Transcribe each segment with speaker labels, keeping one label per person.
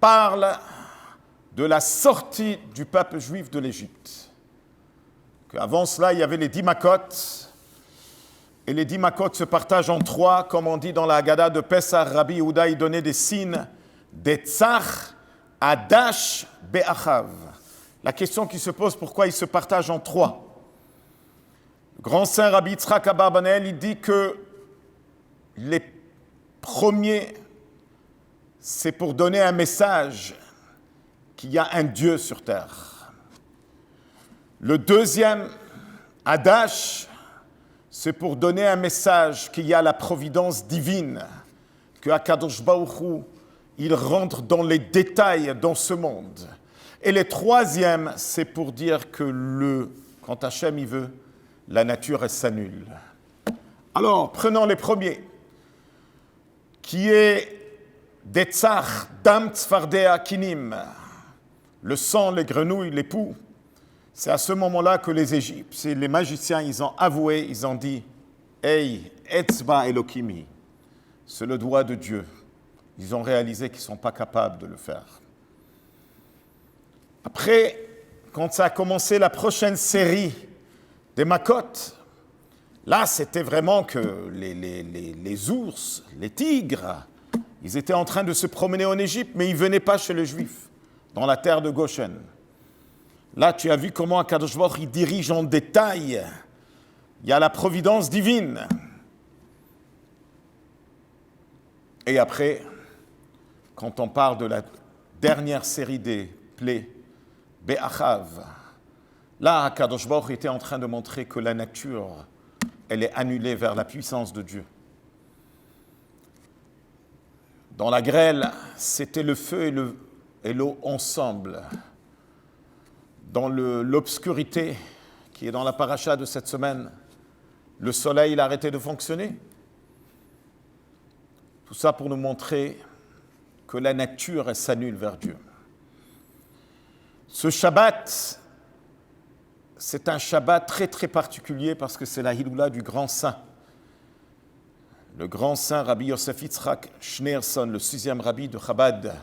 Speaker 1: parle de la sortie du peuple juif de l'Égypte. Avant cela, il y avait les 10 Makot, et les 10 Makot se partagent en 3, comme on dit dans la Haggadah de Pessah. Rabbi Yehuda y donnait des signes d'Etzach, Adash, Be'achav. La question qui se pose, pourquoi ils se partagent en 3? Le grand saint Rabbi Yitzhak Abarbanel, il dit que les premiers, c'est pour donner un message qu'il y a un Dieu sur terre. Le deuxième, Adash, c'est pour donner un message qu'il y a la providence divine, que Akadosh Baruch Hu, il rentre dans les détails dans ce monde. Et le troisième, c'est pour dire que quand Hachem y veut, la nature s'annule. Alors, prenons les premiers, qui est Detzach, Dam Tzfardea Kinim, le sang, les grenouilles, les poux. C'est à ce moment-là que les Égyptiens, les magiciens, ils ont avoué, ils ont dit « Hey, Etzba Elokimi », c'est le doigt de Dieu. Ils ont réalisé qu'ils ne sont pas capables de le faire. Après, quand ça a commencé la prochaine série des Makot, là, c'était vraiment que les ours, les tigres, ils étaient en train de se promener en Égypte, mais ils ne venaient pas chez les Juifs, dans la terre de Goshen. Là, tu as vu comment Akadosh Baruch il dirige en détail. Il y a la providence divine. Et après, quand on parle de la dernière série des plaies, Be'achav, là, Akadosh Baruch était en train de montrer que la nature, elle est annulée vers la puissance de Dieu. Dans la grêle, c'était le feu et l'eau ensemble. Dans l'obscurité qui est dans la paracha de cette semaine, le soleil a arrêté de fonctionner. Tout ça pour nous montrer que la nature elle s'annule vers Dieu. Ce Shabbat, c'est un Shabbat très très particulier parce que c'est la Hiloula du grand saint. Le grand saint Rabbi Yosef Yitzhak Schneerson, le 6e rabbi de Chabad,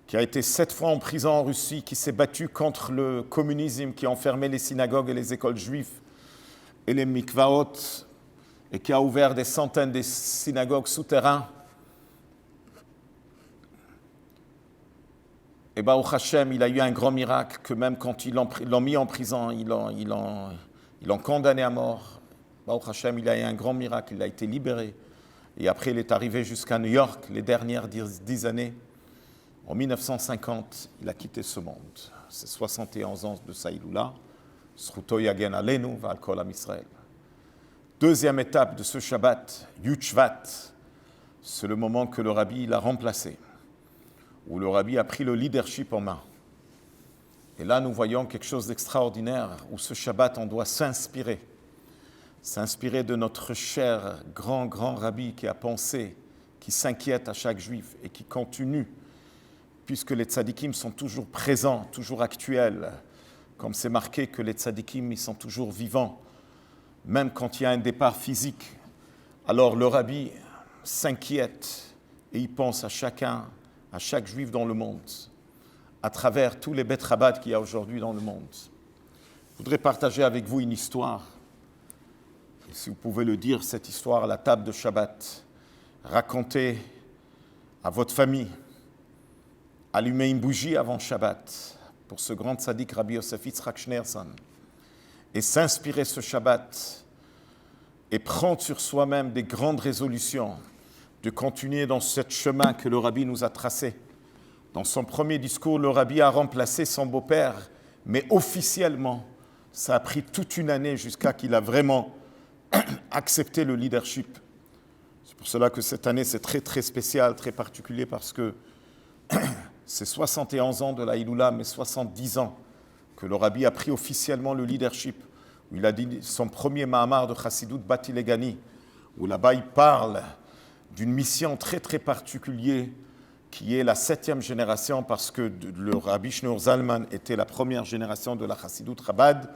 Speaker 1: qui a été 7 fois en prison en Russie, qui s'est battu contre le communisme, qui a enfermé les synagogues et les écoles juives et les mikvaot, et qui a ouvert des centaines de synagogues souterraines. Et Baruch Hashem, il a eu un grand miracle, que même quand ils l'ont mis en prison, ils l'ont condamné à mort. Baruch Hashem, il a eu un grand miracle, il a été libéré. Et après, il est arrivé jusqu'à New York, les dernières 10 années. En 1950, il a quitté ce monde. C'est 71 ans de Saïloula. Zchuto yagen aleinu v'al kol am Israël. Deuxième étape de ce Shabbat, Yud Shvat, c'est le moment que le Rabbi l'a remplacé, où le Rabbi a pris le leadership en main. Et là, nous voyons quelque chose d'extraordinaire, où ce Shabbat, on doit s'inspirer de notre cher grand Rabbi qui a pensé, qui s'inquiète à chaque Juif et qui continue, puisque les tzadikim sont toujours présents, toujours actuels, comme c'est marqué que les tzadikim, ils sont toujours vivants, même quand il y a un départ physique. Alors le Rabbi s'inquiète et il pense à chacun, à chaque Juif dans le monde, à travers tous les Beth Chabad qu'il y a aujourd'hui dans le monde. Je voudrais partager avec vous une histoire. Et si vous pouvez le dire, cette histoire à la table de Shabbat, racontez à votre famille, allumez une bougie avant Shabbat pour ce grand tzaddik Rabbi Yosef Yitzhak Schneerson et s'inspirer ce Shabbat et prendre sur soi-même des grandes résolutions de continuer dans ce chemin que le Rabbi nous a tracé. Dans son premier discours, le Rabbi a remplacé son beau-père, mais officiellement, ça a pris toute une année jusqu'à qu'il a vraiment accepté le leadership. C'est pour cela que cette année, c'est très très spécial, très particulier, parce que c'est 71 ans de la Hiloula, mais 70 ans que le Rabbi a pris officiellement le leadership, où il a dit son premier Mahamar de Chassidut Bati Legani, où là-bas il parle d'une mission très très particulière qui est la 7e génération, parce que le Rabbi Shneur Zalman était la première génération de la Chassidut Chabad,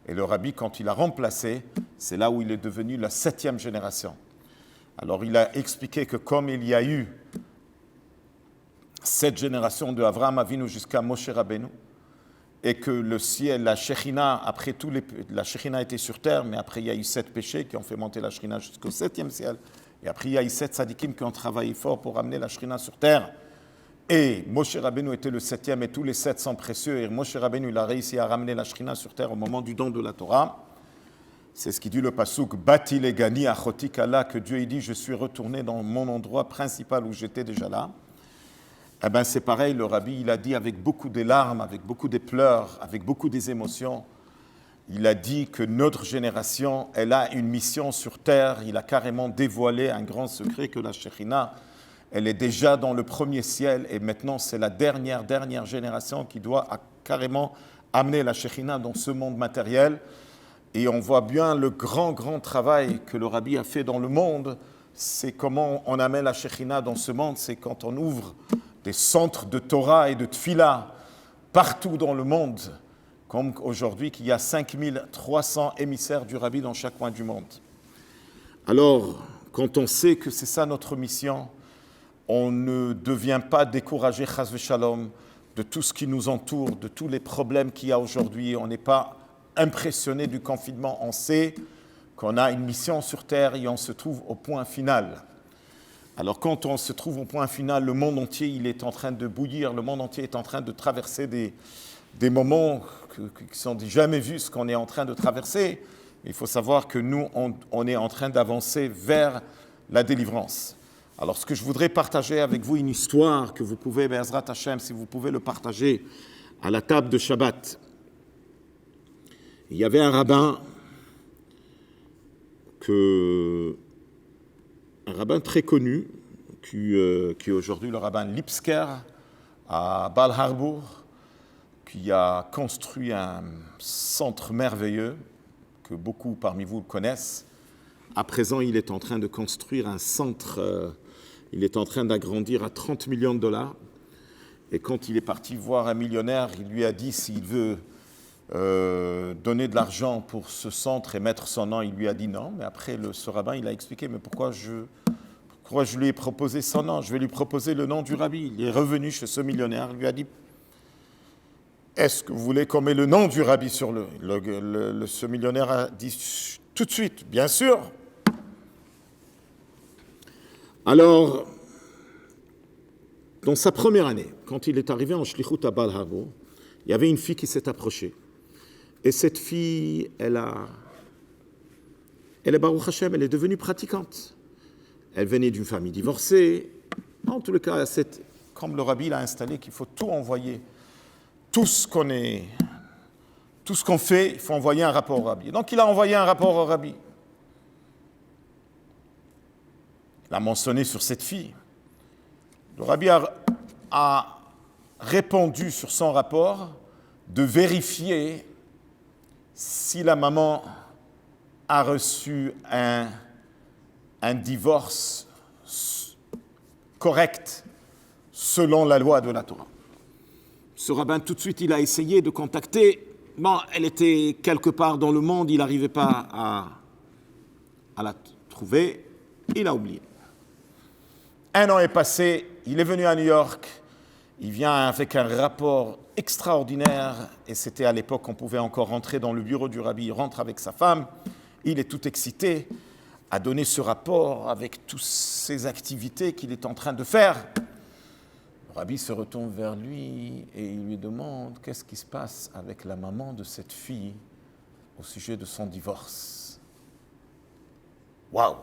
Speaker 1: et le Rabbi, quand il a remplacé, c'est là où il est devenu la 7e génération. Alors il a expliqué que comme il y a eu 7 générations de Avraham Avinu jusqu'à Moshe Rabbeinu, et que le ciel, la Shekhinah, après la Shekhinah était sur terre, mais après il y a eu 7 péchés qui ont fait monter la Shekhinah jusqu'au 7e ciel, et après il y a eu 7 tzadikim qui ont travaillé fort pour amener la Shekhinah sur terre, et Moshe Rabbeinu était le 7e, et tous les 7 sont précieux, et Moshe Rabbeinu il a réussi à ramener la Shekhinah sur terre au moment du don de la Torah. C'est ce qui dit le pasuk Bati legani achoti kala, que Dieu dit je suis retourné dans mon endroit principal où j'étais déjà là. Eh bien c'est pareil, le rabbi il a dit avec beaucoup de larmes, avec beaucoup de pleurs, avec beaucoup des émotions. Il a dit que notre génération, elle a une mission sur terre. Il a carrément dévoilé un grand secret que la Shekhinah, elle est déjà dans le premier ciel et maintenant c'est la dernière génération qui doit carrément amener la Shekhinah dans ce monde matériel. Et on voit bien le grand travail que le Rabbi a fait dans le monde. C'est comment on amène la Shekhinah dans ce monde. C'est quand on ouvre des centres de Torah et de Tfila partout dans le monde. Comme aujourd'hui, qu'il y a 5300 émissaires du Rabbi dans chaque coin du monde. Alors, quand on sait que c'est ça notre mission, on ne devient pas découragé, chas v'shalom, de tout ce qui nous entoure, de tous les problèmes qu'il y a aujourd'hui. On n'est pas impressionné du confinement, on sait qu'on a une mission sur Terre et on se trouve au point final. Alors quand on se trouve au point final, le monde entier il est en train de bouillir, le monde entier est en train de traverser des moments qui sont jamais vus, ce qu'on est en train de traverser. Il faut savoir que nous, on est en train d'avancer vers la délivrance. Alors ce que je voudrais partager avec vous, une histoire que vous pouvez, Be'ezrat Hashem, si vous pouvez le partager à la table de Shabbat. Il y avait un rabbin, très connu, qui est aujourd'hui le rabbin Lipsker à Baal Harbour, qui a construit un centre merveilleux que beaucoup parmi vous connaissent. À présent, il est en train de construire un centre, il est en train d'agrandir à 30 millions de dollars. Et quand il est parti voir un millionnaire, il lui a dit s'il veut donner de l'argent pour ce centre et mettre son nom, il lui a dit non. Mais après, ce rabbin, il a expliqué, mais pourquoi je lui ai proposé son nom? Je vais lui proposer le nom du rabbi. Il est revenu chez ce millionnaire, il lui a dit, est-ce que vous voulez qu'on mette le nom du rabbi sur ce millionnaire a dit tout de suite, bien sûr. Alors, dans sa première année, quand il est arrivé en Shlichut à Baal Harbour, il y avait une fille qui s'est approchée. Et cette fille, elle est Baruch Hashem, elle est devenue pratiquante. Elle venait d'une famille divorcée. En tout cas, comme le rabbi l'a installé, qu'il faut tout envoyer. Tout ce qu'on fait, il faut envoyer un rapport au rabbi. Donc il a envoyé un rapport au rabbi. Il a mentionné sur cette fille. Le rabbi a répondu sur son rapport de vérifier si la maman a reçu un divorce correct selon la loi de la Torah. Ce rabbin, tout de suite, il a essayé de contacter. Bon, elle était quelque part dans le monde, il n'arrivait pas à la trouver. Il a oublié. Un an est passé, il est venu à New York. Il vient avec un rapport extraordinaire, et c'était à l'époque qu'on pouvait encore rentrer dans le bureau du rabbi. Il rentre avec sa femme, il est tout excité à donner ce rapport avec toutes ces activités qu'il est en train de faire. Le rabbi se retourne vers lui et il lui demande qu'est-ce qui se passe avec la maman de cette fille au sujet de son divorce. Waouh!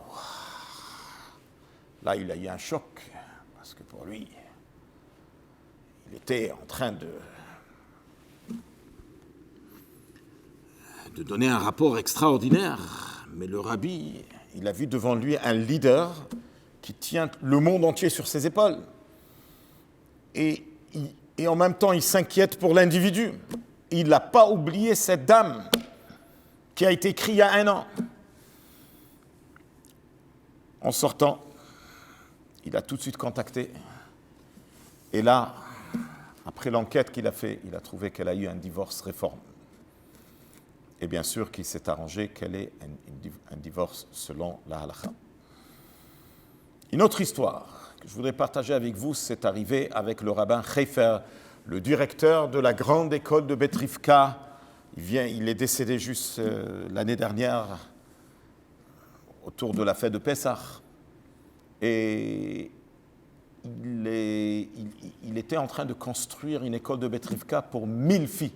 Speaker 1: Là, il a eu un choc, parce que pour lui, il était en train de donner un rapport extraordinaire. Mais le rabbi, il a vu devant lui un leader qui tient le monde entier sur ses épaules. Et en même temps, il s'inquiète pour l'individu. Il n'a pas oublié cette dame qui a été écrite il y a 1 an. En sortant, il a tout de suite contacté. Et là, après l'enquête qu'il a fait, il a trouvé qu'elle a eu un divorce réforme. Et bien sûr qu'il s'est arrangé qu'elle ait un divorce selon la halakha. Une autre histoire que je voudrais partager avec vous, c'est arrivé avec le rabbin Heifer, le directeur de la grande école de Beit Rivka. Il est décédé juste l'année dernière, autour de la fête de Pessah. Et il était en train de construire une école de Beit Rivka pour 1000 filles.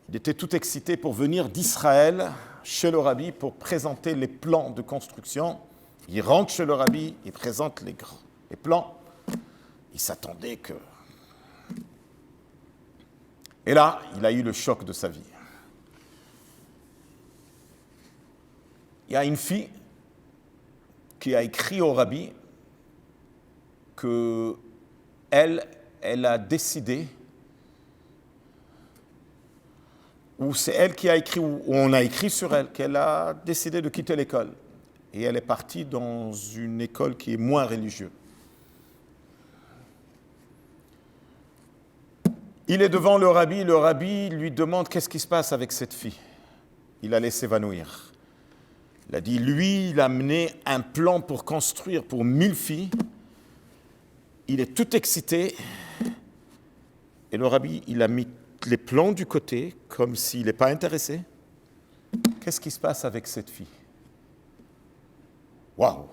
Speaker 1: Il était tout excité pour venir d'Israël chez le rabbi pour présenter les plans de construction. Il rentre chez le rabbi, il présente les plans. Il s'attendait que... Et là, il a eu le choc de sa vie. Il y a une fille qui a écrit au rabbi que elle a décidé, ou c'est elle qui a écrit, ou on a écrit sur elle, qu'elle a décidé de quitter l'école. Et elle est partie dans une école qui est moins religieuse. Il est devant le rabbi lui demande qu'est-ce qui se passe avec cette fille. Il allait s'évanouir. Il a dit, lui, il a mené un plan pour construire pour 1000 filles. Il est tout excité. Et le rabbi, il a mis les plans du côté, comme s'il n'est pas intéressé. Qu'est-ce qui se passe avec cette fille? Waouh!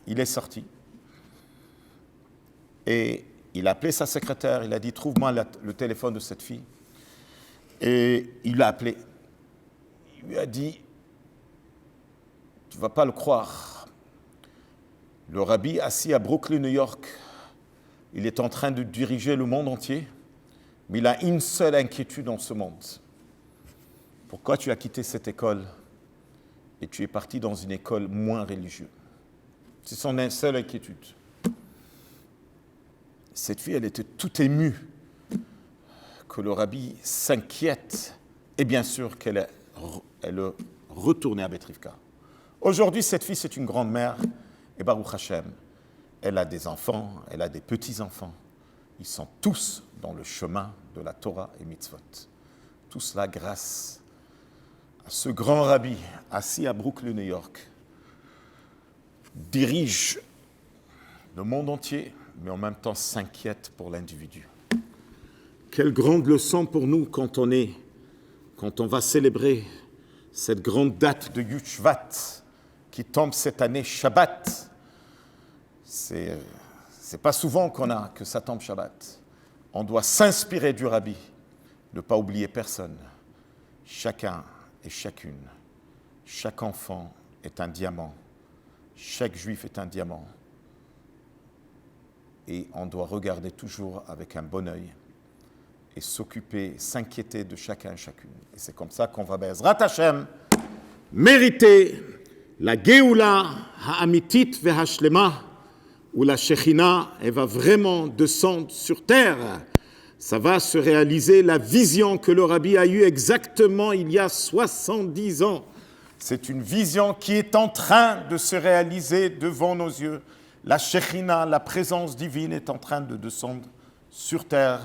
Speaker 1: Il est sorti. Et il a appelé sa secrétaire, il a dit, trouve-moi le téléphone de cette fille. Et il l'a appelé. Il lui a dit, tu ne vas pas le croire. Le rabbi assis à Brooklyn, New York, il est en train de diriger le monde entier, mais il a une seule inquiétude dans ce monde. Pourquoi tu as quitté cette école et tu es parti dans une école moins religieuse? C'est son seule inquiétude. Cette fille, elle était tout émue que le rabbi s'inquiète et bien sûr qu'elle est retournée à Beit Rivka. Aujourd'hui, cette fille, c'est une grande-mère et Baruch Hashem, elle a des enfants, elle a des petits-enfants. Ils sont tous dans le chemin de la Torah et Mitzvot. Tout cela grâce à ce grand rabbi assis à Brooklyn, New York, dirige le monde entier, mais en même temps s'inquiète pour l'individu. Quelle grande leçon pour nous quand on va célébrer cette grande date de Yud Shvat qui tombe cette année Shabbat. C'est pas souvent que ça tombe Shabbat. On doit s'inspirer du rabbi, ne pas oublier personne. Chacun et chacune, chaque enfant est un diamant, chaque juif est un diamant. Et on doit regarder toujours avec un bon œil et s'occuper, s'inquiéter de chacun et chacune. Et c'est comme ça qu'on va, Be'ezrat Hashem, mériter la Géoula ha'amitit ve'hashlema, où la Shekhinah, elle va vraiment descendre sur terre. Ça va se réaliser la vision que le rabbi a eue exactement il y a 70 ans. C'est une vision qui est en train de se réaliser devant nos yeux. La Shekhinah, la présence divine, est en train de descendre sur terre.